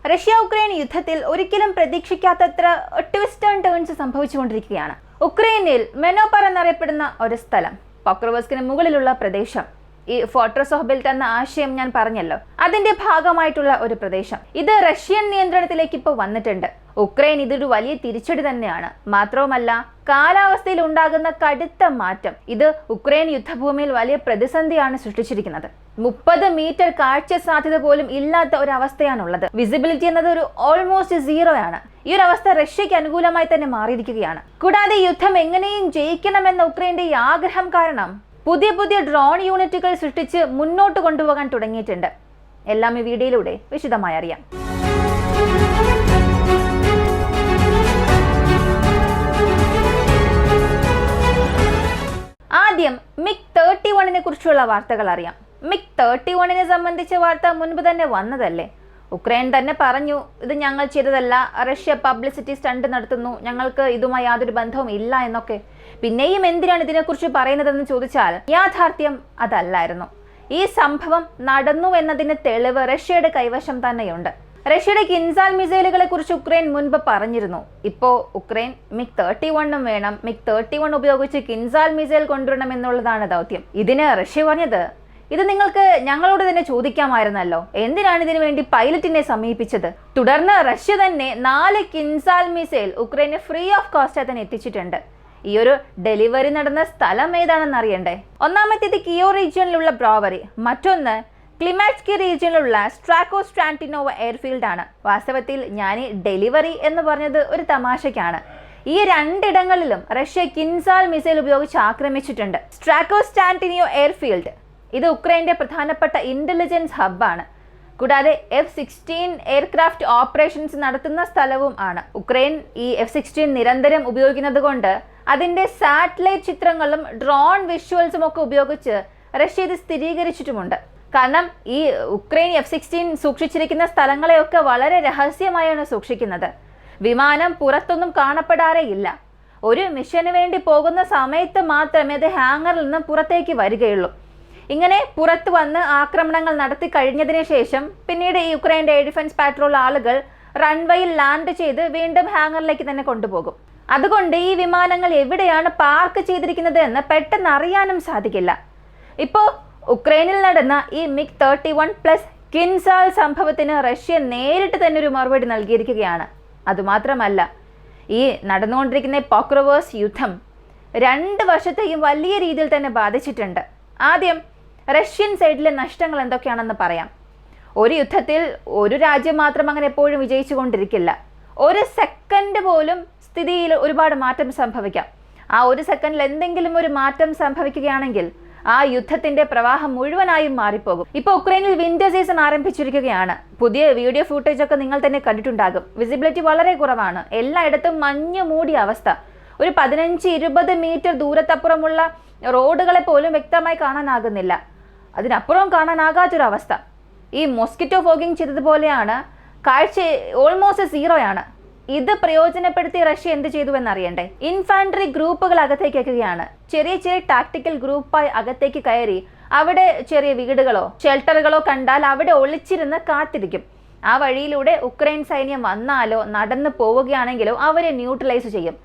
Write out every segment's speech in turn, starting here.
Russia Ukraine യുദ്ധത്തിൽ ഒരിക്കലും പ്രതീക്ഷിക്കാത്തത്ര twist and turns സംഭവിച്ചുകൊണ്ടിരിക്കുകയാണ്. ഉക്രൈനിൽ മെനോപർ എന്നറിയപ്പെടുന്ന ഒരു സ്ഥലം, പോക്രോവസ്കിന് മുകളിലുള്ള പ്രദേശം, ഈ ഫോർട്രസ് ഓഫ് ബെൽറ്റ് എന്ന ആശയം ഞാൻ പറഞ്ഞല്ലോ, അതിന്റെ ഭാഗമായിട്ടുള്ള ഒരു പ്രദേശം. ഇത് റഷ്യൻ നിയന്ത്രണത്തിലേക്ക് ഇപ്പോൾ വന്നിട്ടുണ്ട്. ഉക്രൈൻ ഇതൊരു വലിയ തിരിച്ചടി തന്നെയാണ്. മാത്രവുമല്ല, കാലാവസ്ഥയിൽ ഉണ്ടാകുന്ന കടുത്ത മാറ്റം ഇത് ഉക്രൈൻ യുദ്ധഭൂമിയിൽ വലിയ പ്രതിസന്ധിയാണ് സൃഷ്ടിച്ചിരിക്കുന്നത്. 30 മീറ്റർ കാഴ്ച സാധ്യത പോലും ഇല്ലാത്ത ഒരു അവസ്ഥയാണുള്ളത്. വിസിബിലിറ്റി എന്നത് ഒരു ഓൾമോസ്റ്റ് 0 ആണ്. ഈ ഒരു അവസ്ഥ റഷ്യക്ക് അനുകൂലമായി തന്നെ മാറിയിരിക്കുകയാണ്. കൂടാതെ യുദ്ധം എങ്ങനെയും ജയിക്കണമെന്ന ഉക്രൈന്റെ ഈ ആഗ്രഹം കാരണം പുതിയ ഡ്രോൺ യൂണിറ്റുകൾ സൃഷ്ടിച്ച് മുന്നോട്ട് കൊണ്ടുപോകാൻ തുടങ്ങിയിട്ടുണ്ട്. എല്ലാം ഈ വീഡിയോയിലൂടെ വിശദമായി അറിയാം. ആദ്യം MiG-31 കുറിച്ചുള്ള വാർത്തകൾ അറിയാം. MiG-31 സംബന്ധിച്ച വാർത്ത മുൻപ് തന്നെ വന്നതല്ലേ. ഉക്രൈൻ തന്നെ പറഞ്ഞു, ഇത് ഞങ്ങൾ ചെയ്തതല്ല, റഷ്യ പബ്ലിസിറ്റി സ്റ്റണ്ട് നടത്തുന്നു, ഞങ്ങൾക്ക് ഇതുമായി യാതൊരു ബന്ധവും ഇല്ല എന്നൊക്കെ. പിന്നെയും എന്തിനാണ് ഇതിനെക്കുറിച്ച് പറയുന്നതെന്ന് ചോദിച്ചാൽ യാഥാർത്ഥ്യം അതല്ലായിരുന്നു. ഈ സംഭവം നടന്നു എന്നതിന് തെളിവ് റഷ്യയുടെ കൈവശം തന്നെയുണ്ട്. റഷ്യയുടെ കിൻസാൽ മിസൈലുകളെ കുറിച്ച് ഉക്രൈൻ മുൻപ് പറഞ്ഞിരുന്നു. ഇപ്പോൾ ഉക്രൈൻ MiG-31 വേണം, MiG-31 ഉപയോഗിച്ച് കിൻസാൽ മിസൈൽ കൊണ്ടുവരണം എന്നുള്ളതാണ് ദൗത്യം. ഇതിന് റഷ്യ പറഞ്ഞത്, ഇത് നിങ്ങൾക്ക് ഞങ്ങളോട് തന്നെ ചോദിക്കാമായിരുന്നല്ലോ, എന്തിനാണ് ഇതിനു വേണ്ടി പൈലറ്റിനെ സമീപിച്ചത്? തുടർന്ന് റഷ്യ തന്നെ 4 കിൻസാൽ മിസൈൽ ഉക്രൈന് ഫ്രീ ഓഫ് കോസ്റ്റ് തന്നെ എത്തിച്ചിട്ടുണ്ട്. ഈ ഒരു ഡെലിവറി നടന്ന സ്ഥലം ഏതാണെന്ന് അറിയണ്ടേ? ഒന്നാമത്തേത് കിയോ റീജിയനിലുള്ള ബ്രോവറി, മറ്റൊന്ന് ക്ലിമാറ്റ്സ്കി റീജിയനിലുള്ള സ്ട്രാക്കോസ്ട്രാന്റിനോവ എയർഫീൽഡ് ആണ്. വാസ്തവത്തിൽ ഞാൻ ഈ ഡെലിവറി എന്ന് പറഞ്ഞത് ഒരു തമാശയ്ക്കാണ്. ഈ 2 ഇടങ്ങളിലും റഷ്യ കിൻസാൽ മിസൈൽ ഉപയോഗിച്ച് ആക്രമിച്ചിട്ടുണ്ട്. സ്ട്രാക്കോസ്ട്രാന്റിനോ എയർഫീൽഡ് ഇത് ഉക്രൈന്റെ പ്രധാനപ്പെട്ട ഇന്റലിജൻസ് ഹബ്ബാണ്. കൂടാതെ F-16 എയർക്രാഫ്റ്റ് ഓപ്പറേഷൻസ് നടത്തുന്ന സ്ഥലവും ആണ്. ഉക്രൈൻ ഈ F-16 നിരന്തരം ഉപയോഗിക്കുന്നത് കൊണ്ട് അതിന്റെ സാറ്റലൈറ്റ് ചിത്രങ്ങളും ഡ്രോൺ വിഷ്വൽസും ഒക്കെ ഉപയോഗിച്ച് റഷ്യ ഇത് സ്ഥിരീകരിച്ചിട്ടുമുണ്ട്. കാരണം ഈ ഉക്രൈൻ F-16 സൂക്ഷിച്ചിരിക്കുന്ന സ്ഥലങ്ങളെയൊക്കെ വളരെ രഹസ്യമായാണ് സൂക്ഷിക്കുന്നത്. വിമാനം പുറത്തൊന്നും കാണപ്പെടാറേ ഇല്ല. ഒരു മിഷന് വേണ്ടി പോകുന്ന സമയത്ത് മാത്രമേ അത് ഹാങ്ങറിൽ നിന്ന് പുറത്തേക്ക് വരികയുള്ളൂ. ഇങ്ങനെ പുറത്ത് വന്ന് ആക്രമണങ്ങൾ നടത്തി കഴിഞ്ഞതിന് ശേഷം പിന്നീട് ഈ യുക്രൈൻ്റെ എയർ ഡിഫൻസ് പാട്രോൾ ആളുകൾ റൺവേയിൽ ലാൻഡ് ചെയ്ത് വീണ്ടും ഹാങ്ങറിലേക്ക് തന്നെ കൊണ്ടുപോകും. അതുകൊണ്ട് ഈ വിമാനങ്ങൾ എവിടെയാണ് പാർക്ക് ചെയ്തിരിക്കുന്നത് എന്ന് പെട്ടെന്ന് അറിയാനും സാധിക്കില്ല. ഇപ്പോൾ ഉക്രൈനിൽ നടന്ന ഈ MiG-31+ കിൻസാൽ സംഭവത്തിന് റഷ്യ നേരിട്ട് തന്നെ ഒരു മറുപടി നൽകിയിരിക്കുകയാണ്. അതുമാത്രമല്ല, ഈ നടന്നുകൊണ്ടിരിക്കുന്ന പോക്രോവേഴ്സ് യുദ്ധം 2 വശത്തെയും വലിയ രീതിയിൽ തന്നെ ബാധിച്ചിട്ടുണ്ട്. ആദ്യം റഷ്യൻ സൈഡിലെ നഷ്ടങ്ങൾ എന്തൊക്കെയാണെന്ന് പറയാം. ഒരു യുദ്ധത്തിൽ ഒരു രാജ്യം മാത്രം അങ്ങനെ എപ്പോഴും വിജയിച്ചു കൊണ്ടിരിക്കില്ല. ഒരു സെക്കൻഡ് പോലും സ്ഥിതിയിൽ ഒരുപാട് മാറ്റം സംഭവിക്കാം. ആ ഒരു സെക്കൻഡിൽ എന്തെങ്കിലും ഒരു മാറ്റം സംഭവിക്കുകയാണെങ്കിൽ ആ യുദ്ധത്തിന്റെ പ്രവാഹം മുഴുവനായും മാറിപ്പോകും. ഇപ്പോൾ ഉക്രൈനിൽ വിന്റർ സീസൺ ആരംഭിച്ചിരിക്കുകയാണ്. പുതിയ വീഡിയോ ഫൂട്ടേജ് ഒക്കെ നിങ്ങൾ തന്നെ കണ്ടിട്ടുണ്ടാകും. വിസിബിലിറ്റി വളരെ കുറവാണ്. എല്ലായിടത്തും മഞ്ഞ് മൂടിയ അവസ്ഥ. ഒരു 15-20 മീറ്റർ ദൂരത്തപ്പുറമുള്ള റോഡുകളെ പോലും വ്യക്തമായി കാണാനാകുന്നില്ല. അതിനപ്പുറം കാണാനാകാത്തൊരവസ്ഥ. ഈ മോസ്കിറ്റോ ഫോഗിങ് ചെയ്തതുപോലെയാണ്. കാഴ്ച ഓൾമോസ്റ്റ് 0 ആണ്. ഇത് പ്രയോജനപ്പെടുത്തി റഷ്യ എന്ത് ചെയ്തു എന്നറിയണ്ടേ? ഇൻഫാൻട്രി ഗ്രൂപ്പുകൾ അകത്തേക്ക് എത്തുകയാണ്. ചെറിയ ടാക്ടിക്കൽ ഗ്രൂപ്പായി അകത്തേക്ക് കയറി അവിടെ ചെറിയ വീടുകളോ ഷെൽട്ടറുകളോ കണ്ടാൽ അവിടെ ഒളിച്ചിരുന്ന് കാത്തിരിക്കും. ആ വഴിയിലൂടെ ഉക്രൈൻ സൈന്യം വന്നാലോ നടന്നു പോവുകയാണെങ്കിലോ അവരെ ന്യൂട്രലൈസ് ചെയ്യും.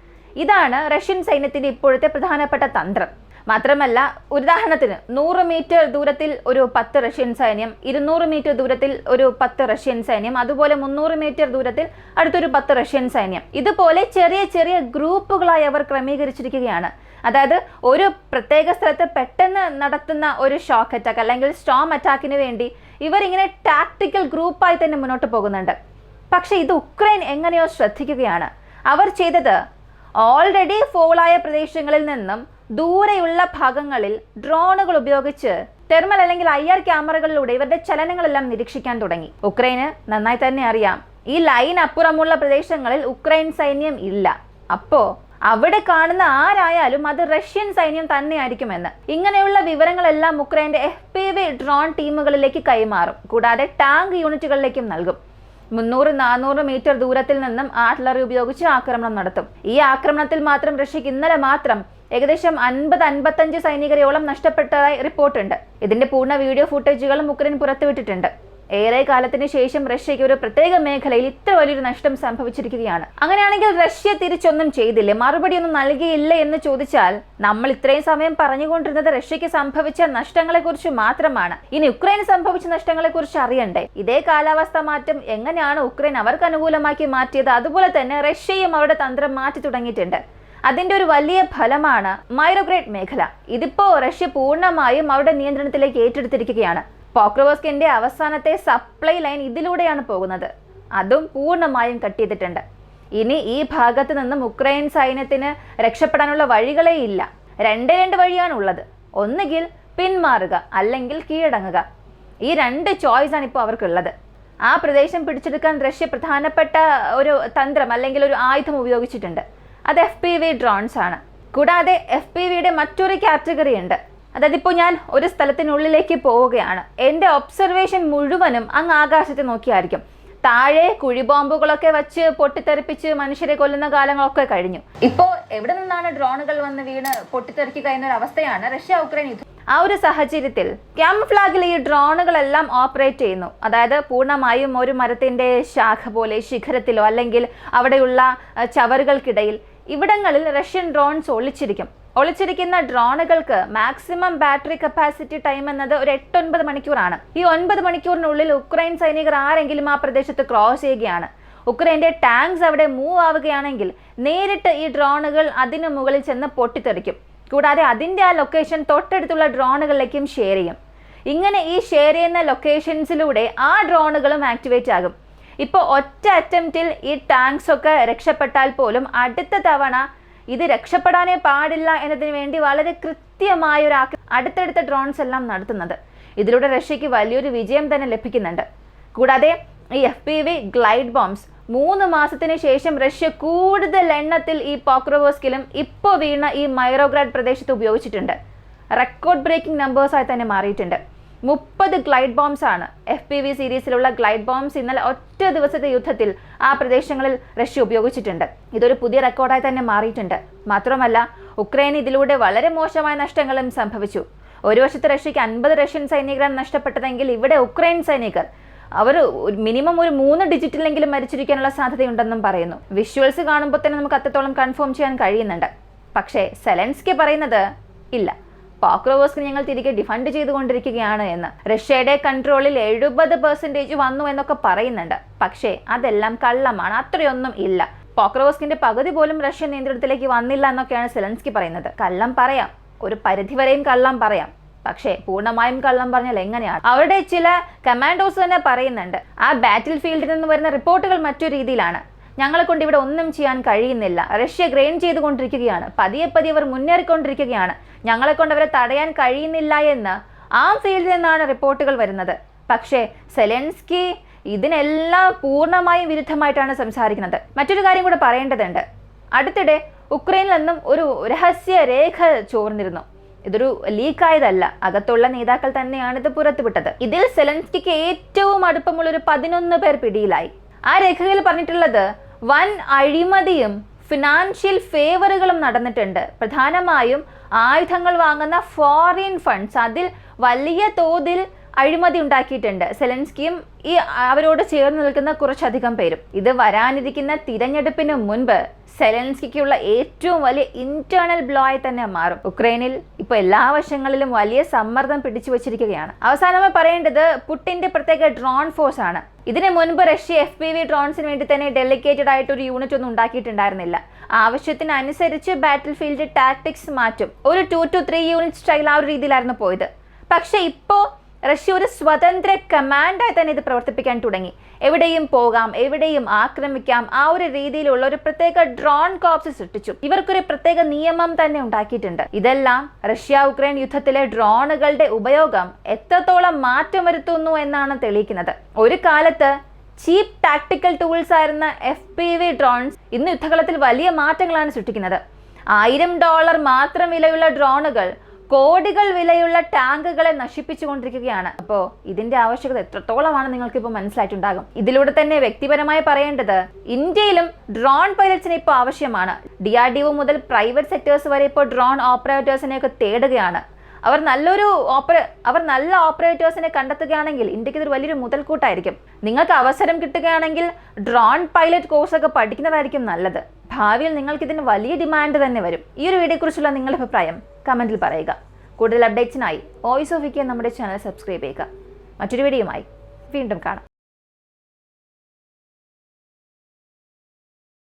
ഇതാണ് റഷ്യൻ സൈന്യത്തിന്റെ ഇപ്പോഴത്തെ പ്രധാനപ്പെട്ട തന്ത്രം. മാത്രമല്ല, ഉദാഹരണത്തിന് 100 മീറ്റർ ദൂരത്തിൽ ഒരു 10 റഷ്യൻ സൈന്യം, 200 മീറ്റർ ദൂരത്തിൽ ഒരു 10 റഷ്യൻ സൈന്യം, അതുപോലെ 300 മീറ്റർ ദൂരത്തിൽ അടുത്തൊരു 10 റഷ്യൻ സൈന്യം. ഇതുപോലെ ചെറിയ ഗ്രൂപ്പുകളായി അവർ ക്രമീകരിച്ചിരിക്കുകയാണ്. അതായത് ഒരു പ്രത്യേക സ്ഥലത്ത് പെട്ടെന്ന് നടത്തുന്ന ഒരു ഷോക്ക് അറ്റാക്ക് അല്ലെങ്കിൽ സ്റ്റോം അറ്റാക്കിന് വേണ്ടി ഇവരിങ്ങനെ ടാക്ടിക്കൽ ഗ്രൂപ്പായി തന്നെ മുന്നോട്ട് പോകുന്നുണ്ട്. പക്ഷെ ഇത് ഉക്രൈൻ എങ്ങനെയോ ശ്രദ്ധിക്കുകയാണ്. അവർ ചെയ്തത് ഓൾറെഡി ഫോളായ പ്രദേശങ്ങളിൽ നിന്നും ദൂരെയുള്ള ഭാഗങ്ങളിൽ ഡ്രോണുകൾ ഉപയോഗിച്ച് തെർമൽ അല്ലെങ്കിൽ IR ക്യാമറകളിലൂടെ ഇവരുടെ ചലനങ്ങളെല്ലാം നിരീക്ഷിക്കാൻ തുടങ്ങി. ഉക്രൈന് നന്നായി തന്നെ അറിയാം, ഈ ലൈൻ അപ്പുറമുള്ള പ്രദേശങ്ങളിൽ ഉക്രൈൻ സൈന്യം ഇല്ല. അപ്പോ അവിടെ കാണുന്ന ആരായാലും അത് റഷ്യൻ സൈന്യം തന്നെയായിരിക്കുമെന്ന്. ഇങ്ങനെയുള്ള വിവരങ്ങളെല്ലാം ഉക്രൈന്റെ FPV ഡ്രോൺ ടീമുകളിലേക്ക് കൈമാറും. കൂടാതെ ടാങ്ക് യൂണിറ്റുകളിലേക്കും നൽകും. 300-400 മീറ്റർ ദൂരത്തിൽ നിന്നും ആർട്ടിലറി ഉപയോഗിച്ച് ആക്രമണം നടത്തും. ഈ ആക്രമണത്തിൽ മാത്രം റഷ്യക്ക് ഇന്നലെ മാത്രം ഏകദേശം 50-55 സൈനികരെയോളം നഷ്ടപ്പെട്ടതായി റിപ്പോർട്ടുണ്ട്. ഇതിന്റെ പൂർണ്ണ വീഡിയോ ഫുട്ടേജുകളും ഉക്രൈൻ പുറത്തുവിട്ടിട്ടുണ്ട്. ഏറെ കാലത്തിന് ശേഷം റഷ്യയ്ക്ക് ഒരു പ്രത്യേക മേഖലയിൽ ഇത്ര വലിയൊരു നഷ്ടം സംഭവിച്ചിരിക്കുകയാണ്. അങ്ങനെയാണെങ്കിൽ റഷ്യ തിരിച്ചൊന്നും ചെയ്തില്ലേ, മറുപടി ഒന്നും നൽകിയില്ല എന്ന് ചോദിച്ചാൽ നമ്മൾ ഇത്രയും സമയം പറഞ്ഞുകൊണ്ടിരുന്നത് റഷ്യയ്ക്ക് സംഭവിച്ച നഷ്ടങ്ങളെ കുറിച്ച് മാത്രമാണ്. ഇനി ഉക്രൈന് സംഭവിച്ച നഷ്ടങ്ങളെ കുറിച്ച് അറിയണ്ടേ? ഇതേ കാലാവസ്ഥ മാറ്റം എങ്ങനെയാണ് ഉക്രൈൻ അവർക്ക് അനുകൂലമാക്കി മാറ്റിയത്, അതുപോലെ തന്നെ റഷ്യയും അവരുടെ തന്ത്രം മാറ്റി തുടങ്ങിയിട്ടുണ്ട്. അതിന്റെ ഒരു വലിയ ഫലമാണ് മൈറോഗ്രേഡ് മേഖല. ഇതിപ്പോ റഷ്യ പൂർണ്ണമായും അവരുടെ നിയന്ത്രണത്തിലേക്ക് ഏറ്റെടുത്തിരിക്കുകയാണ്. പോക്രോവസ്കിന്റെ അവസാനത്തെ സപ്ലൈ ലൈൻ ഇതിലൂടെയാണ് പോകുന്നത്. അതും പൂർണ്ണമായും കട്ട് ചെയ്തിട്ടുണ്ട്. ഇനി ഈ ഭാഗത്ത് നിന്നും ഉക്രൈൻ സൈന്യത്തിന് രക്ഷപ്പെടാനുള്ള വഴികളേ ഇല്ല. രണ്ട് വഴിയാണ് ഉള്ളത്. ഒന്നുകിൽ പിന്മാറുക, അല്ലെങ്കിൽ കീഴടങ്ങുക. ഈ രണ്ട് ചോയ്സ് ആണ് ഇപ്പോൾ അവർക്കുള്ളത്. ആ പ്രദേശം പിടിച്ചെടുക്കാൻ റഷ്യ പ്രധാനപ്പെട്ട ഒരു തന്ത്രം അല്ലെങ്കിൽ ഒരു ആയുധം ഉപയോഗിച്ചിട്ടുണ്ട്. അത് FPV ഡ്രോൺസ് ആണ്. കൂടാതെ FPVയുടെ മറ്റൊരു കാറ്റഗറി ഉണ്ട്. അതായത് ഇപ്പോൾ ഞാൻ ഒരു സ്ഥലത്തിനുള്ളിലേക്ക് പോവുകയാണ്, എൻ്റെ ഒബ്സർവേഷൻ മുഴുവനും അങ്ങ് ആകാശത്തെ നോക്കിയായിരിക്കും. താഴെ കുഴിബോംബുകളൊക്കെ വെച്ച് പൊട്ടിത്തെറിപ്പിച്ച് മനുഷ്യരെ കൊല്ലുന്ന കാലങ്ങളൊക്കെ കഴിഞ്ഞു. ഇപ്പോൾ എവിടെ നിന്നാണ് ഡ്രോണുകൾ വന്ന് വീണ് പൊട്ടിത്തെറിക്കുക എന്നൊരവസ്ഥയാണ് റഷ്യ ഉക്രൈൻ യുദ്ധം. ആ ഒരു സാഹചര്യത്തിൽ ക്യാംഫ്ലാഗിൽ ഈ ഡ്രോണുകളെല്ലാം ഓപ്പറേറ്റ് ചെയ്യുന്നു. അതായത് പൂർണ്ണമായും ഒരു മരത്തിന്റെ ശാഖ പോലെ ശിഖരത്തിലോ അല്ലെങ്കിൽ അവിടെയുള്ള ചവറുകൾക്കിടയിൽ ഇവിടങ്ങളിൽ റഷ്യൻ ഡ്രോൺസ് ഒളിച്ചിരിക്കുന്ന ഡ്രോണുകൾക്ക് മാക്സിമം ബാറ്ററി കപ്പാസിറ്റി ടൈം എന്നത് ഒരു 8-9 മണിക്കൂറാണ്. ഈ 9 മണിക്കൂറിനുള്ളിൽ ഉക്രൈൻ സൈനികർ ആരെങ്കിലും ആ പ്രദേശത്ത് ക്രോസ് ചെയ്യുകയാണ്, ഉക്രൈന്റെ ടാങ്ക്സ് അവിടെ മൂവ് ആവുകയാണെങ്കിൽ നേരിട്ട് ഈ ഡ്രോണുകൾ അതിനു മുകളിൽ ചെന്ന് പൊട്ടിത്തെറിക്കും. കൂടാതെ അതിൻ്റെ ആ ലൊക്കേഷൻ തൊട്ടടുത്തുള്ള ഡ്രോണുകളിലേക്കും ഷെയർ ചെയ്യും. ഇങ്ങനെ ഈ ഷെയർ ചെയ്യുന്ന ലൊക്കേഷൻസിലൂടെ ആ ഡ്രോണുകളും ആക്ടിവേറ്റ് ആകും. ഇപ്പോൾ ഒറ്റ അറ്റംപ്റ്റിൽ ഈ ടാങ്ക്സ് ഒക്കെ രക്ഷപ്പെട്ടാൽ പോലും അടുത്ത തവണ ഇത് രക്ഷപ്പെടാനേ പാടില്ല എന്നതിന് വേണ്ടി വളരെ കൃത്യമായ ഒരു അടുത്തടുത്ത ഡ്രോൺസ് എല്ലാം നടത്തുന്നത്. ഇതിലൂടെ റഷ്യക്ക് വലിയൊരു വിജയം തന്നെ ലഭിക്കുന്നുണ്ട്. കൂടാതെ ഈ FPV ഗ്ലൈഡ് ബോംബ്സ് 3 മാസത്തിന് ശേഷം റഷ്യ കൂടുതൽ എണ്ണത്തിൽ ഈ പോക്രോവോസ്കിലും ഇപ്പോൾ വീണ ഈ മൈറോഗ്രാഡ് പ്രദേശത്ത് ഉപയോഗിച്ചിട്ടുണ്ട്. റെക്കോർഡ് ബ്രേക്കിംഗ് നമ്പേഴ്സായി തന്നെ മാറിയിട്ടുണ്ട്. 30 ഗ്ലൈഡ് ബോംബ്സ് ആണ് FPV സീരീസിലുള്ള ഗ്ലൈഡ് ബോംബ്സ് ഇന്നലെ ഒറ്റ ദിവസത്തെ യുദ്ധത്തിൽ ആ പ്രദേശങ്ങളിൽ റഷ്യ ഉപയോഗിച്ചിട്ടുണ്ട്. ഇതൊരു പുതിയ റെക്കോർഡായി തന്നെ മാറിയിട്ടുണ്ട്. മാത്രമല്ല ഉക്രൈൻ ഇതിലൂടെ വളരെ മോശമായ നഷ്ടങ്ങളും സംഭവിച്ചു. ഒരു വശത്ത് റഷ്യക്ക് 50 റഷ്യൻ സൈനികരാണ് നഷ്ടപ്പെട്ടതെങ്കിൽ ഇവിടെ ഉക്രൈൻ സൈനികർ അവർ മിനിമം ഒരു 3 ഡിജിറ്റിലെങ്കിലും മരിച്ചിരിക്കാനുള്ള സാധ്യതയുണ്ടെന്നും പറയുന്നു. വിഷ്വൽസ് കാണുമ്പോൾ തന്നെ നമുക്ക് അത്രത്തോളം കൺഫേം ചെയ്യാൻ കഴിയുന്നുണ്ട്. പക്ഷേ സെലൻസ്കി പറയുന്നത് ഇല്ല, പോക്രോവോസ്ക് ഞങ്ങൾ തിരികെ ഡിഫൻഡ് ചെയ്തുകൊണ്ടിരിക്കുകയാണ് എന്ന്. റഷ്യയുടെ കൺട്രോളിൽ 70% വന്നു എന്നൊക്കെ പറയുന്നുണ്ട്. പക്ഷേ അതെല്ലാം കള്ളമാണ്, അത്രയൊന്നും ഇല്ല. പോക്രോവോസ്കിന്റെ പകുതി പോലും റഷ്യൻ നിയന്ത്രണത്തിലേക്ക് വന്നില്ല എന്നൊക്കെയാണ് സെലൻസ്കി പറയുന്നത്. കള്ളം പറയാം, ഒരു പരിധിവരെയും കള്ളം പറയാം. പക്ഷേ പൂർണ്ണമായും കള്ളം പറഞ്ഞാൽ എങ്ങനെയാണ്? അവരുടെ ചില കമാൻഡോസ് തന്നെ പറയുന്നുണ്ട്, ആ ബാറ്റിൽ ഫീൽഡിൽ നിന്ന് വരുന്ന റിപ്പോർട്ടുകൾ മറ്റൊരു രീതിയിലാണ്. ഞങ്ങളെ കൊണ്ട് ഇവിടെ ഒന്നും ചെയ്യാൻ കഴിയുന്നില്ല, റഷ്യ ഗ്രെയിൻ ചെയ്തുകൊണ്ടിരിക്കുകയാണ്, പതിയെ അവർ മുന്നേറിക്കൊണ്ടിരിക്കുകയാണ്, ഞങ്ങളെ കൊണ്ട് അവരെ തടയാൻ കഴിയുന്നില്ല എന്ന് ആ ഫീൽഡിൽ നിന്നാണ് റിപ്പോർട്ടുകൾ വരുന്നത്. പക്ഷേ സെലൻസ്കി ഇതിനെല്ലാം പൂർണ്ണമായും വിരുദ്ധമായിട്ടാണ് സംസാരിക്കുന്നത്. മറ്റൊരു കാര്യം കൂടെ പറയേണ്ടതുണ്ട്. അടുത്തിടെ ഉക്രൈനിൽ നിന്നും ഒരു രഹസ്യ രേഖ ചോർന്നിരുന്നു. ഇതൊരു ലീക്കായതല്ല, അകത്തുള്ള നേതാക്കൾ തന്നെയാണ് ഇത് പുറത്തുവിട്ടത്. ഇതിൽ സെലൻസ്കിക്ക് ഏറ്റവും അടുപ്പമുള്ള ഒരു 11 പേർ പിടിയിലായി. ആ രേഖയിൽ പറഞ്ഞിട്ടുള്ളത് വൻ അഴിമതിയും ഫിനാൻഷ്യൽ ഫേവറുകളും നടന്നിട്ടുണ്ട്. പ്രധാനമായും ആയുധങ്ങൾ വാങ്ങുന്ന ഫോറിൻ ഫണ്ട്സ്, അതിൽ വലിയ തോതിൽ അഴിമതി ഉണ്ടാക്കിയിട്ടുണ്ട് സെലൻസ്കിയും ഈ അവരോട് ചേർന്ന് നിൽക്കുന്ന കുറച്ചധികം പേരും. ഇത് വരാനിരിക്കുന്ന തിരഞ്ഞെടുപ്പിന് മുൻപ് സെലൻസ്കിക്കുള്ള ഏറ്റവും വലിയ ഇന്റേണൽ ബ്ലോ ആയി തന്നെ മാറും. ഉക്രൈനിൽ ഇപ്പോൾ എല്ലാ വശങ്ങളിലും വലിയ സമ്മർദ്ദം പിടിച്ചു വച്ചിരിക്കുകയാണ്. അവസാനമായി പറയേണ്ടത് പുടിന്റെ പ്രത്യേക ഡ്രോൺ ഫോഴ്സ് ആണ്. ഇതിനു മുൻപ് റഷ്യ FPV ഡ്രോൺസിന് വേണ്ടി തന്നെ ഡെലിക്കേറ്റഡ് ആയിട്ട് ഒരു യൂണിറ്റ് ഒന്നും ഉണ്ടാക്കിയിട്ടുണ്ടായിരുന്നില്ല. ആവശ്യത്തിനനുസരിച്ച് ബാറ്റിൽ ഫീൽഡ് ടാക്ടിക്സ് മാറ്റും. ഒരു 2 to 3 യൂണിറ്റ് സ്റ്റൈൽ ആ ഒരു രീതിയിലായിരുന്നു പോയത്. പക്ഷെ ഇപ്പോൾ റഷ്യ ഒരു സ്വതന്ത്ര കമാൻഡായി തന്നെ ഇത് പ്രവർത്തിപ്പിക്കാൻ തുടങ്ങി. എവിടെയും പോകാം, എവിടെയും ആക്രമിക്കാം, ആ ഒരു രീതിയിലുള്ള ഒരു പ്രത്യേക ഡ്രോൺ കോർപ്സ് സൃഷ്ടിച്ചു. ഇവർക്കൊരു പ്രത്യേക നിയമം തന്നെ ഉണ്ടാക്കിയിട്ടുണ്ട്. ഇതെല്ലാം റഷ്യ ഉക്രൈൻ യുദ്ധത്തിലെ ഡ്രോണുകളുടെ ഉപയോഗം എത്രത്തോളം മാറ്റം വരുത്തുന്നു എന്നാണ് തെളിയിക്കുന്നത്. ഒരു കാലത്ത് ചീപ്പ് ടാക്ടിക്കൽ ടൂൾസ് ആയിരുന്ന FPV ഡ്രോൺസ് ഇന്ന് യുദ്ധകളത്തിൽ വലിയ മാറ്റങ്ങളാണ് സൃഷ്ടിക്കുന്നത്. $1000 മാത്രം വിലയുള്ള ഡ്രോണുകൾ കോടികൾ വിലയുള്ള ടാങ്കുകളെ നശിപ്പിച്ചുകൊണ്ടിരിക്കുകയാണ്. അപ്പോൾ ഇതിന്റെ ആവശ്യകത എത്രത്തോളമാണ് നിങ്ങൾക്ക് ഇപ്പോൾ മനസ്സിലായിട്ടുണ്ടാകും. ഇതിലൂടെ തന്നെ വ്യക്തിപരമായി പറയേണ്ടത് ഇന്ത്യയിലും ഡ്രോൺ പൈലറ്റ്സിന് ഇപ്പോൾ ആവശ്യമാണ്. DRDO മുതൽ പ്രൈവറ്റ് സെക്ടേഴ്സ് വരെ ഇപ്പോൾ ഡ്രോൺ ഓപ്പറേറ്റേഴ്സിനെയൊക്കെ തേടുകയാണ്. അവർ നല്ല ഓപ്പറേറ്റേഴ്സിനെ കണ്ടെത്തുകയാണെങ്കിൽ ഇന്ത്യക്ക് ഇതൊരു വലിയൊരു മുതൽക്കൂട്ടായിരിക്കും. നിങ്ങൾക്ക് അവസരം കിട്ടുകയാണെങ്കിൽ ഡ്രോൺ പൈലറ്റ് കോഴ്സൊക്കെ പഠിക്കുന്നതായിരിക്കും നല്ലത്. ഭാവിയിൽ നിങ്ങൾക്ക് ഇതിന് വലിയ ഡിമാൻഡ് തന്നെ വരും. ഈ ഒരു വീഡിയോയെക്കുറിച്ചുള്ള നിങ്ങളുടെ അഭിപ്രായം കമൻറ്റിൽ പറയുക. കൂടുതൽ അപ്ഡേറ്റ്സിനായി വോയിസ് ഓഫ് ഇന്ത്യ നമ്മുടെ ചാനൽ സബ്സ്ക്രൈബ് ചെയ്യുക. മറ്റൊരു വീഡിയോയുമായി വീണ്ടും കാണാം.